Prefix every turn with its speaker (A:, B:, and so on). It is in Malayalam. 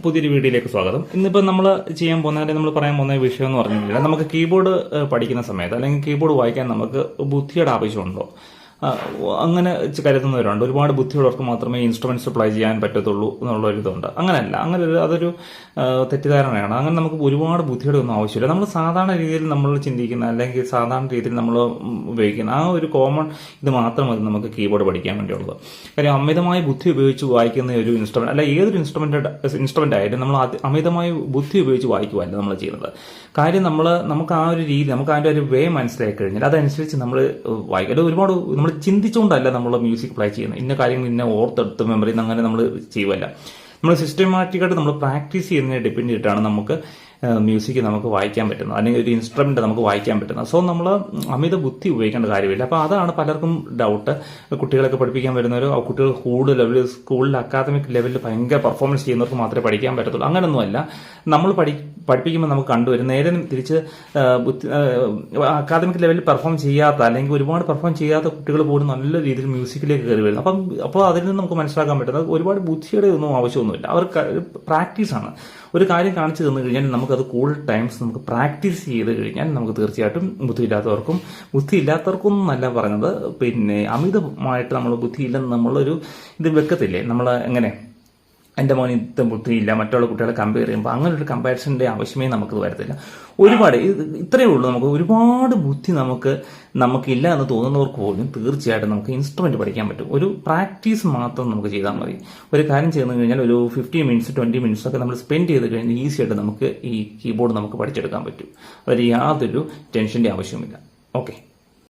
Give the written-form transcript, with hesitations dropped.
A: പുതിയൊരു വീഡിയോയിലേക്ക് സ്വാഗതം. ഇന്നിപ്പോൾ നമ്മൾ ചെയ്യാൻ പോകുന്ന നമ്മൾ പറയാൻ പോകുന്ന വിഷയം എന്ന് പറഞ്ഞിട്ടുണ്ടെങ്കിൽ നമുക്ക് കീബോർഡ് പഠിക്കുന്ന സമയത്ത് അല്ലെങ്കിൽ കീബോർഡ് വായിക്കാൻ നമുക്ക് ബുദ്ധിയുടെ ആവശ്യമുണ്ടോ, അങ്ങനെ കരുതുന്നവരുണ്ട്. ഒരുപാട് ബുദ്ധിയുള്ളവർക്ക് മാത്രമേ ഇൻസ്ട്രുമെന്റ്സ് പ്ലേ ചെയ്യാൻ പറ്റത്തുള്ളൂ എന്നുള്ളൊരിതുണ്ട്. അങ്ങനെയല്ല, അങ്ങനെ അതൊരു തെറ്റിദ്ധാരണയാണ്. അങ്ങനെ നമുക്ക് ഒരുപാട് ബുദ്ധിയുടെ ഒന്നും ആവശ്യമില്ല. നമ്മൾ സാധാരണ രീതിയിൽ നമ്മൾ ചിന്തിക്കുന്ന അല്ലെങ്കിൽ സാധാരണ രീതിയിൽ നമ്മൾ ഉപയോഗിക്കുന്ന ആ ഒരു കോമൺ ഇത് മാത്രം മതി നമുക്ക് കീബോർഡ് പഠിക്കാൻ വേണ്ടിയുള്ളത്. കാര്യം അമിതമായ ബുദ്ധി ഉപയോഗിച്ച് വായിക്കുന്ന ഒരു ഇൻസ്ട്രുമെന്റ് അല്ല, ഏതൊരു ഇൻസ്ട്രുമെന്റ് ആയാലും നമ്മൾ അമിതമായ ബുദ്ധി ഉപയോഗിച്ച് വായിക്കുമല്ല നമ്മൾ ചെയ്യുന്നത്. കാര്യം നമുക്ക് ആ ഒരു രീതി, നമുക്ക് അതിന്റെ ഒരു വേ മനസ്സിലാക്കി കഴിഞ്ഞാൽ അതനുസരിച്ച് നമ്മൾ വായിക്കും. അത് ഒരുപാട് നമ്മൾ ചിന്തിച്ചുകൊണ്ടല്ല നമ്മൾ മ്യൂസിക് പ്ലേ ചെയ്യുന്നത്. ഇന്ന കാര്യങ്ങൾ ഇന്ന ഓർത്തെടുത്ത് മെമ്മറി അങ്ങനെ നമ്മൾ ചെയ്യുമല്ല. നമ്മൾ സിസ്റ്റമാറ്റിക്കായിട്ട് നമ്മൾ പ്രാക്ടീസ് ചെയ്യുന്നതിനെ ഡിപ്പെൻഡ് ചെയ്തിട്ടാണ് നമുക്ക് മ്യൂസിക് നമുക്ക് വായിക്കാൻ പറ്റുന്നത്, അല്ലെങ്കിൽ ഒരു ഇൻസ്ട്രുമെന്റ് നമുക്ക് വായിക്കാൻ പറ്റുന്നത്. സോ നമ്മൾ അമിത ബുദ്ധി ഉപയോഗിക്കേണ്ട കാര്യമില്ല. അപ്പോൾ അതാണ് പലർക്കും ഡൗട്ട്. കുട്ടികളൊക്കെ പഠിപ്പിക്കാൻ വരുന്നവരോ കുട്ടികൾ കൂടുതൽ ലെവലിൽ സ്കൂളിൽ അക്കാദമിക് ലെവലിൽ ഭയങ്കര പെർഫോമൻസ് ചെയ്യുന്നവർക്ക് മാത്രമേ പഠിക്കാൻ പറ്റത്തുള്ളൂ. അങ്ങനെയൊന്നുമല്ല. നമ്മൾ പഠിപ്പിക്കുമ്പോൾ നമുക്ക് കണ്ടുവരും നേരെ തിരിച്ച് അക്കാദമിക് ലെവലിൽ പെർഫോം ചെയ്യാത്ത അല്ലെങ്കിൽ ഒരുപാട് പെർഫോം ചെയ്യാത്ത കുട്ടികൾ പോലും നല്ല രീതിയിൽ മ്യൂസിക്കിലേക്ക് കയറി വരുന്നു. അപ്പോൾ അതിൽ നിന്ന് നമുക്ക് മനസ്സിലാക്കാൻ പറ്റുന്നത് ഒരുപാട് ബുദ്ധിയുടെ ഒന്നും ആവശ്യമൊന്നുമില്ല. അവർക്ക് പ്രാക്ടീസാണ്. ഒരു കാര്യം കാണിച്ചു തന്നു കഴിഞ്ഞാൽ നമുക്കത് കൂടുതൽ ടൈംസ് നമുക്ക് പ്രാക്ടീസ് ചെയ്ത് കഴിഞ്ഞാൽ നമുക്ക് തീർച്ചയായിട്ടും ബുദ്ധിയില്ലാത്തവർക്കും എന്നല്ല പറഞ്ഞത്, പിന്നെ അമിതമായിട്ട് നമ്മൾ ബുദ്ധിയില്ലെന്ന് നമ്മളൊരു ഇത് വെക്കത്തില്ലേ. നമ്മൾ എങ്ങനെ എൻ്റെ മോന് ഇത്ര ബുദ്ധിയില്ല മറ്റുള്ള കുട്ടികളെ കമ്പയർ ചെയ്യുമ്പോൾ അങ്ങനെ ഒരു കമ്പാരിസണിന്റെ ആവശ്യമേ നമുക്ക് വരത്തില്ല. ഒരുപാട് ഇത്രയേ ഉള്ളൂ. നമുക്ക് ഒരുപാട് ബുദ്ധി നമുക്കില്ല എന്ന് തോന്നുന്നവർക്ക് പോലും തീർച്ചയായിട്ടും നമുക്ക് ഇൻസ്ട്രുമെന്റ് പഠിക്കാൻ പറ്റും. ഒരു പ്രാക്ടീസ് മാത്രം നമുക്ക് ചെയ്താൽ മതി. ഒരു കാര്യം ചെയ്തു കഴിഞ്ഞാൽ ഒരു 15 മിനിറ്റ്സ് 20 മിനിറ്റ്സ് ഒക്കെ നമ്മൾ സ്പെൻഡ് ചെയ്ത് കഴിഞ്ഞാൽ ഈസി ആയിട്ട് നമുക്ക് ഈ കീബോർഡ് നമുക്ക് പഠിച്ചെടുക്കാൻ പറ്റും. അതിൽ യാതൊരു ടെൻഷന്റെ ആവശ്യമില്ല. ഓക്കെ.